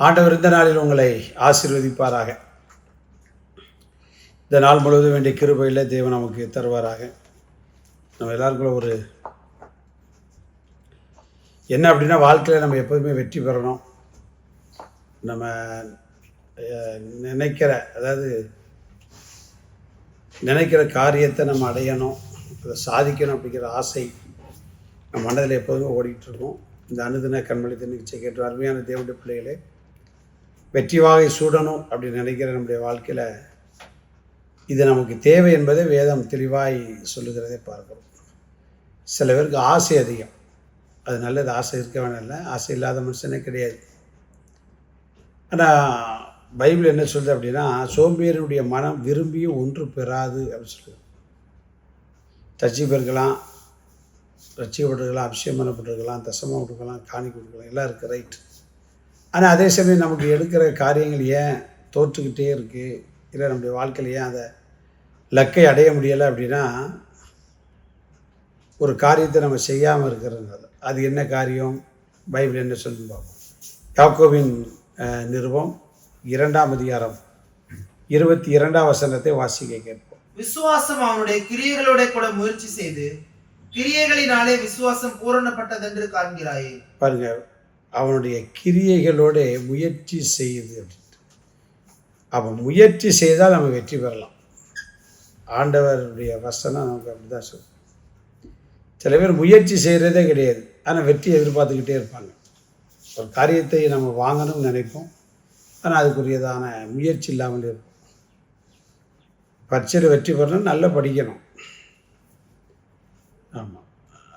ஆண்டவர் இந்த நாளில் உங்களை ஆசீர்வதிப்பாராக. இந்த நாள் முழுவதும் வேண்டிய கிருபையில் தேவன் நமக்கு தருவாராக. நம்ம எல்லாருக்குள்ள ஒரு என்ன அப்படின்னா, வாழ்க்கையில் நம்ம எப்போதுமே வெற்றி பெறணும். நம்ம நினைக்கிற காரியத்தை நம்ம அடையணும், அதை சாதிக்கணும் அப்படிங்கிற ஆசை நம்ம மனதில் எப்போதுமே ஓடிக்கிட்டு இருக்கோம். இந்த அனுதின கண்மொழி நிகழ்ச்சியை கேட்டு அருமையான தேவனுடைய பிள்ளைகளே, வெற்றி வாகை சூடணும் அப்படின்னு நினைக்கிற நம்முடைய வாழ்க்கையில் இது நமக்கு தேவை என்பதை வேதம் தெளிவாய் சொல்லுகிறதை பார்க்கிறோம். சில பேருக்கு ஆசை அதிகம், அது நல்லது. ஆசை இருக்க வேணாம், இல்லை, ஆசை இல்லாத மனுஷனே கிடையாது. ஆனால் பைபிள் என்ன சொல்லுது அப்படின்னா, சோம்பேறினுடைய மனம் விரும்பியும் ஒன்று பெறாது அப்படின்னு சொல்லுது. ரட்சிப்பெருக்கலாம், ரட்சிக்கப்பட்டிருக்கலாம், அபிஷேகம் பண்ணப்பட்டிருக்கலாம், தசமாக கொடுக்கலாம், காணி கொடுக்கலாம், எல்லாம் இருக்குது, ரைட். ஆனால் அதே சமயம் நமக்கு எடுக்கிற காரியங்கள் ஏன் தோற்றுக்கிட்டே இருக்குது, இல்லை நம்முடைய வாழ்க்கையில் ஏன் அதை லக்கை அடைய முடியலை அப்படின்னா, ஒரு காரியத்தை நம்ம செய்யாமல் இருக்கிறதுனால. அது என்ன காரியம்? பைபிள் என்ன சொல்லுன்னு பார்ப்போம். யாக்கோபின் நிருபம் 2ஆம் அதிகாரம் 22ஆம் வசனத்தை வாசிக்க கேட்போம். விசுவாசம் அவனுடைய கிரியைகளோட கூட முயற்சி செய்து கிரியைகளினாலே விசுவாசம் பூரணப்பட்டதென்று காண்கிறாயே. பாருங்க, அவனுடைய கிரியைகளோட முயற்சி செய்யுது அப்படின்ட்டு. அப்போ முயற்சி செய்தால் நம்ம வெற்றி பெறலாம். ஆண்டவருடைய வசனம் நமக்கு அப்படி தான் சொல்லும். சில பேர் முயற்சி செய்கிறதே கிடையாது, ஆனால் வெற்றி எதிர்பார்த்துக்கிட்டே இருப்பாங்க. ஒரு காரியத்தை நம்ம வாங்கணும்னு நினைப்போம், ஆனால் அதுக்குரியதான முயற்சி இல்லாமல் இருக்கும். பரீட்சையில் வெற்றி பெறணும், நல்லா படிக்கணும். ஆமாம்,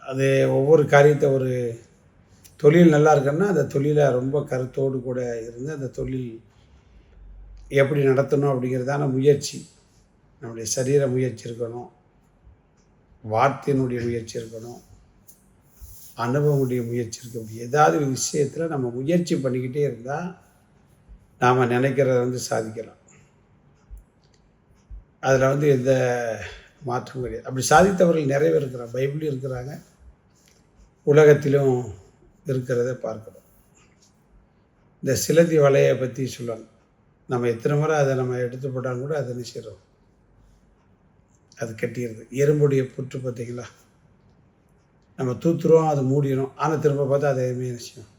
அது ஒவ்வொரு காரியத்தை, ஒரு தொழில் நல்லா இருக்குன்னா அந்த தொழிலை ரொம்ப கருத்தோடு கூட இருந்து அந்த தொழில் எப்படி நடத்தணும் அப்படிங்கிறதான முயற்சி. நம்முடைய சரீர முயற்சி இருக்கணும், வார்த்தையினுடைய முயற்சி இருக்கணும், அனுபவமுடைய முயற்சி இருக்க. ஏதாவது விஷயத்தில் நம்ம முயற்சி பண்ணிக்கிட்டே இருந்தால் நாம் நினைக்கிறத சாதிக்கலாம். அதில் எந்த மாற்றம் கிடையாது. அப்படி சாதித்தவர்கள் நிறைய பேர் இருக்கிறாங்க, பைபிளும் இருக்கிறாங்க, உலகத்திலும் இருக்கிறத பார்க்குறோம். இந்த சிலந்தி வலையை பற்றி சொல்லுவாங்க. நம்ம எத்தனை முறை அதை நம்ம எடுத்து போட்டாலும் கூட அதை நினைச்சிடும், அது கட்டிடுது. எறும்புடைய புற்று பார்த்தீங்களா, நம்ம தூத்துருவோம், அது மூடிடும், ஆனால் திரும்ப பார்த்தா அதை எதுவுமே நினைச்சோம்.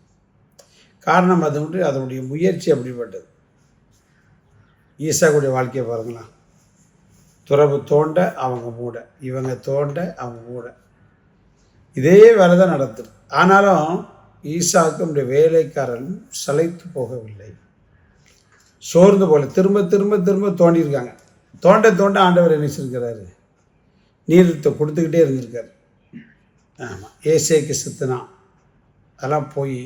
காரணம் அது மட்டும் அதனுடைய முயற்சி அப்படிப்பட்டது. ஈசாக்குடைய வாழ்க்கையை பாருங்களா, துறவு தோண்ட அவங்க மூட, இவங்க தோண்ட அவங்க மூட, இதே வேலை தான் நடத்துது. ஆனாலும் ஈசாக்கு நம்முடைய வேலைக்காரன் சளைத்து போகவில்லை, சோர்ந்து போல திரும்ப திரும்ப திரும்ப தோண்டியிருக்காங்க. தோண்ட தோண்ட ஆண்டவர் நினைச்சிருக்கிறாரு, நீர்த்தை கொடுத்துக்கிட்டே இருந்திருக்காரு. ஆமாம், ஏசேக்கு சித்தனா அதெல்லாம் போய்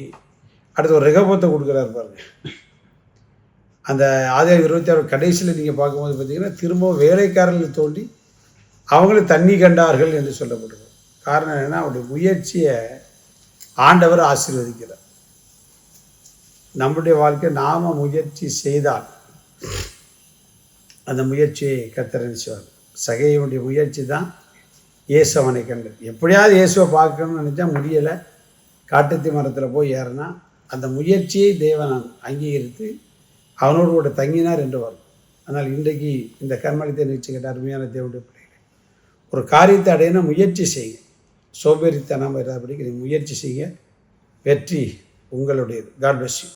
அடுத்து ஒரு ரெகபத்தை கொடுக்குறாரு பாருங்க. அந்த ஆதியாகமம் 26 கடைசியில் நீங்கள் பார்க்கும்போது பார்த்தீங்கன்னா, திரும்பவும் வேலைக்காரர்கள் தோண்டி அவங்களும் தண்ணி கண்டார்கள் என்று சொல்லப்படுது. காரணம் என்னென்னா, அவருடைய முயற்சியை ஆண்டவர் ஆசீர்வதிக்கிறார். நம்முடைய வாழ்க்கை நாம் முயற்சி செய்தால் அந்த முயற்சியை கர்த்தர் செய்வார். சகையுடைய முயற்சி தான் இயேசு அவனை கண்டது. எப்படியாவது இயேசுவை பார்க்கணும்னு நினச்சா முடியலை, காட்டுத்தி மரத்தில் போய் ஏறினா அந்த முயற்சியை தேவன் அங்கீகரித்து அவனோடு கூட தங்கினார் என்று வரும். ஆனால் இன்றைக்கு இந்த கர்மலித்தை நிகழ்ச்சி கேட்ட அருமையான தேவனுடைய பிள்ளைகளை, ஒரு காரியத்தை அடையணும், முயற்சி செய்யுங்க. சோம்பேறித்தனம் இல்லாதபடிக்கு முயற்சி செய்ய, வெற்றி உங்களுடையது. God bless you.